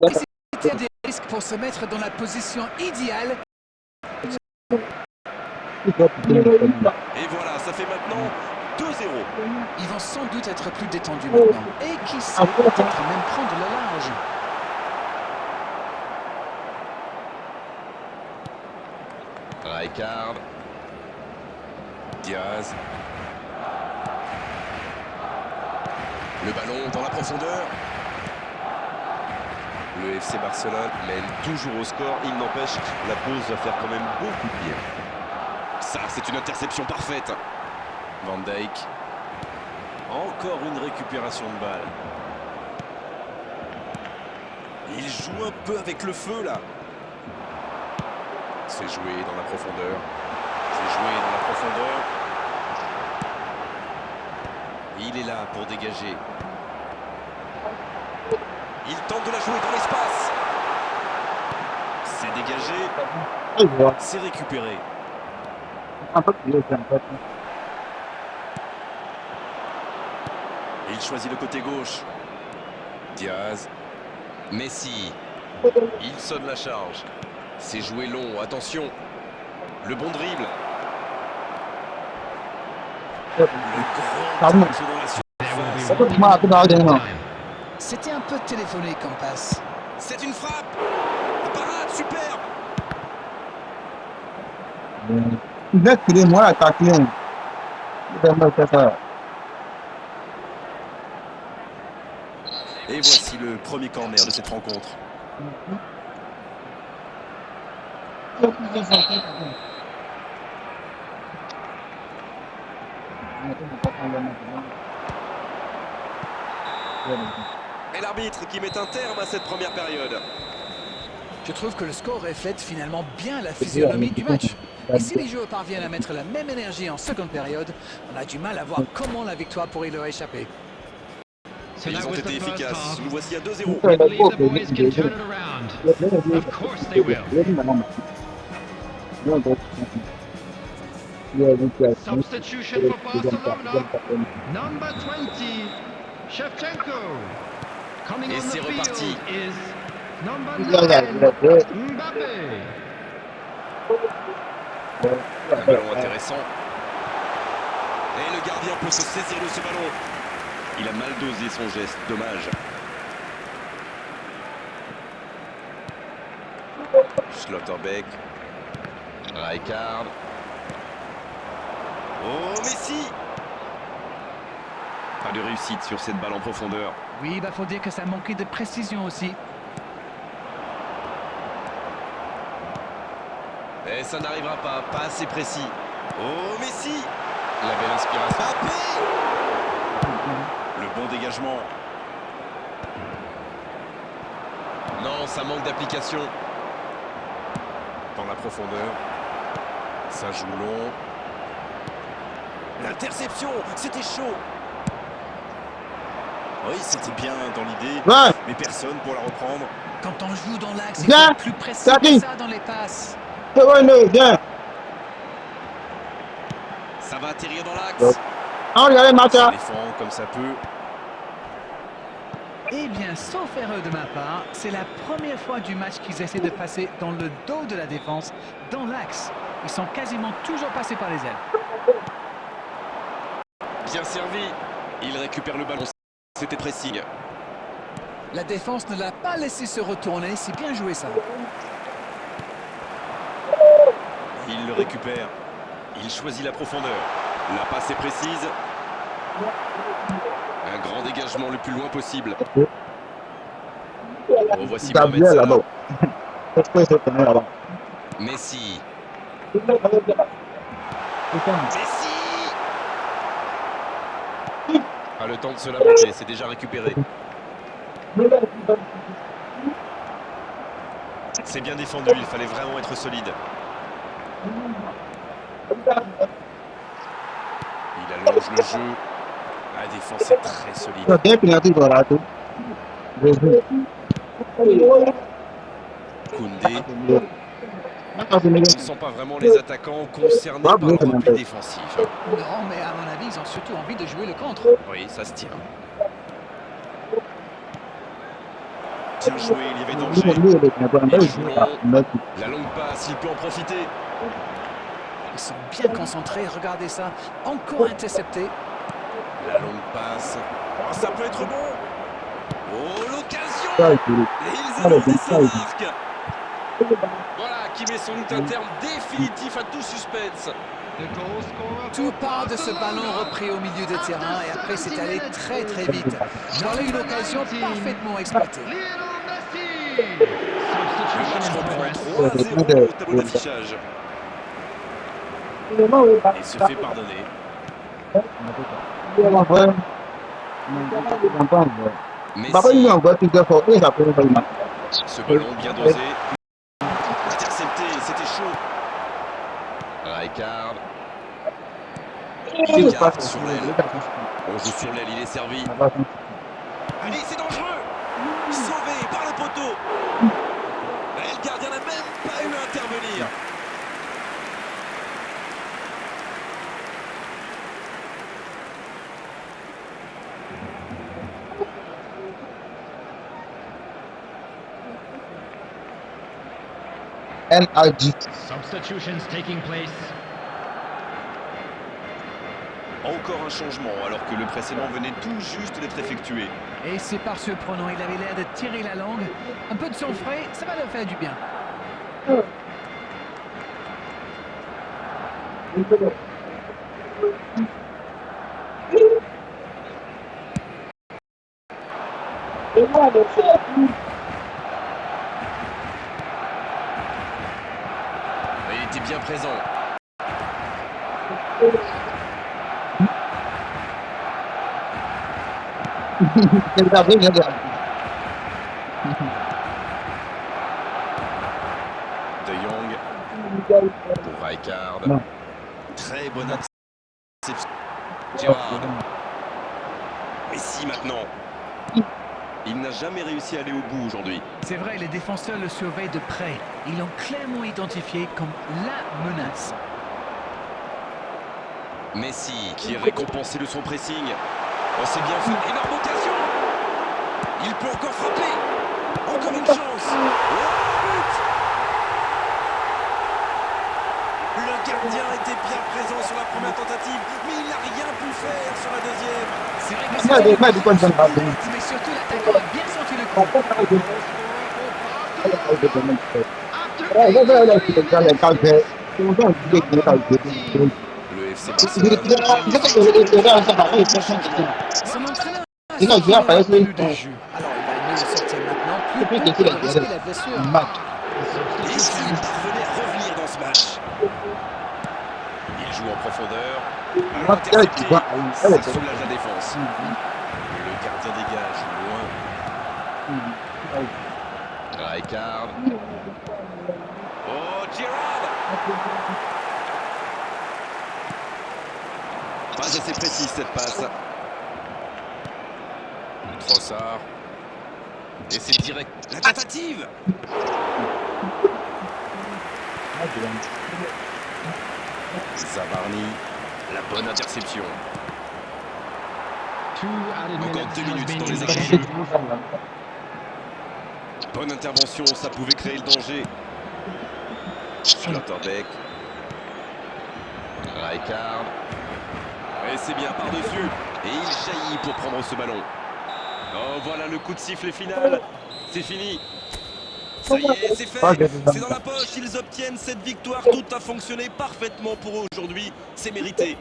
Et c'était des risques pour se mettre dans la position idéale. Et voilà, ça fait maintenant 2-0. Ils vont sans doute être plus détendus maintenant. Et qui sait, peut-être même prendre le large. Rijkaard. Diaz. Le ballon dans la profondeur. Le FC Barcelone mène toujours au score. Il n'empêche, la pause va faire quand même beaucoup de bien. Ça, c'est une interception parfaite. Van Dijk. Encore une récupération de balle. Il joue un peu avec le feu, là. C'est joué dans la profondeur. C'est joué dans la profondeur. Il est là pour dégager. Il tente de la jouer dans l'espace. C'est dégagé. C'est récupéré. Il choisit le côté gauche. Diaz. Messi. Il sonne la charge. C'est joué long, attention. Le bon dribble. Le grand touche dans la surface. C'était un peu téléphoné comme passe. C'est une frappe. La parade, superbe. Et voici le premier corner de cette rencontre. Et l'arbitre qui met un terme à cette première période. Je trouve que le score reflète finalement bien la physionomie du match. Et si les joueurs parviennent à mettre la même énergie en seconde période, on a du mal à voir comment la victoire pourrait leur échapper. Ils ont été efficaces. Nous voici à 2-0. Substitution for Barcelona. Number 20, Shevchenko. Coming Et on the c'est reparti. field is number 9, Mbappé. Un ballon intéressant. Et le gardien peut se saisir de ce ballon. Il a mal dosé son geste, dommage. Schlotterbeck. Rijkaard. Oh, Messi! Pas de réussite sur cette balle en profondeur. Oui, faut dire que ça manquait de précision aussi. Et ça n'arrivera pas assez précis. Oh, Messi! La belle inspiration. Mbappé! Le bon dégagement. Non, ça manque d'application. Dans la profondeur. Ça joue long. L'interception, c'était chaud. Oui, c'était bien dans l'idée, mais personne pour la reprendre. Quand on joue dans l'axe, il faut être plus précis que ça dans les passes. Ça va atterrir dans l'axe. Ça défend comme ça peut. Eh bien, sauf erreur de ma part, c'est la première fois du match qu'ils essaient de passer dans le dos de la défense, dans l'axe. Ils sont quasiment toujours passés par les ailes. Bien servi. Il récupère le ballon. C'était précis. La défense ne l'a pas laissé se retourner. C'est bien joué, ça. Il le récupère. Il choisit la profondeur. La passe est précise. Un grand dégagement le plus loin possible. Revoici Mohamed Salah. Messi. Messi. Pas le temps de se lamenter, c'est déjà récupéré. C'est bien défendu, il fallait vraiment être solide. Il allonge le jeu. La défense est très solide. Koundé. On ne sent pas vraiment les attaquants concernés par le repli défensif. Non, mais à mon avis, ils ont surtout envie de jouer le contre. Oui, ça se tient. Bien joué, il y avait danger. Il joue long. La longue passe, il peut en profiter. Ils sont bien concentrés, regardez ça. Encore intercepté. La longue passe. Oh, ça peut être bon. Oh, l'occasion. Et ils annoncent sa marque. Voilà, qui met sans doute un terme définitif à tout suspense. Tout part de ce ballon repris au milieu de terrain et après c'est allé très très vite. Voilà une occasion parfaitement exploitée. Le match reprend 3-0 au tableau d'affichage. Il se fait pardonner. Messi. Ce ballon bien dosé. Intercepté, c'était chaud. Rijkaard. Il garde sur l'aile. On joue sur l'aile, il est servi. Allez, c'est dangereux. Sauvé par le poteau. Et le gardien n'a même pas eu à intervenir. NRG. Substitutions taking place. Encore un changement alors que le précédent venait tout juste d'être effectué. Et c'est par surprenant, il avait l'air de tirer la langue. Un peu de sang frais, ça va leur faire du bien. Il était bien présent. De Jong pour Rijkaard. Très bonne interception. Gérard. Messi maintenant. Il n'a jamais réussi à aller au bout aujourd'hui. C'est vrai, les défenseurs le surveillent de près. Ils l'ont clairement identifié comme la menace. Messi qui est récompensé de son pressing. Oh, c'est bien fait. Énorme occasion. Il peut encore frapper. Encore une chance. Oh, but. Le gardien était bien présent sur la première tentative, mais il n'a rien pu faire sur la deuxième. C'est vrai que c'est mais surtout l'attaquant a bien senti le coup. Le FC Barcelone. Son entraîneur a Il a suggéré joué à plus de jeu. Alors il va mieux le sortir maintenant, plutôt que de risquer la blessure. Et s'il parvenait à revenir dans ce match. Il joue en profondeur. Alors intercepté, ça soulage la défense. Le gardien dégage loin. Rijkaard. Oh, Gerrard. Pas assez précise cette passe. Trossard. Et c'est direct. La tentative. Zabarni. La bonne interception. Encore 2 minutes dans les échanges. Bonne intervention, ça pouvait créer le danger. Schlotterbeck. Rijkaard. Et c'est bien par-dessus. Et il jaillit pour prendre ce ballon. Oh, voilà le coup de sifflet final. C'est fini. Ça y est, c'est fait. C'est dans la poche. Ils obtiennent cette victoire. Tout a fonctionné parfaitement pour eux aujourd'hui. C'est mérité.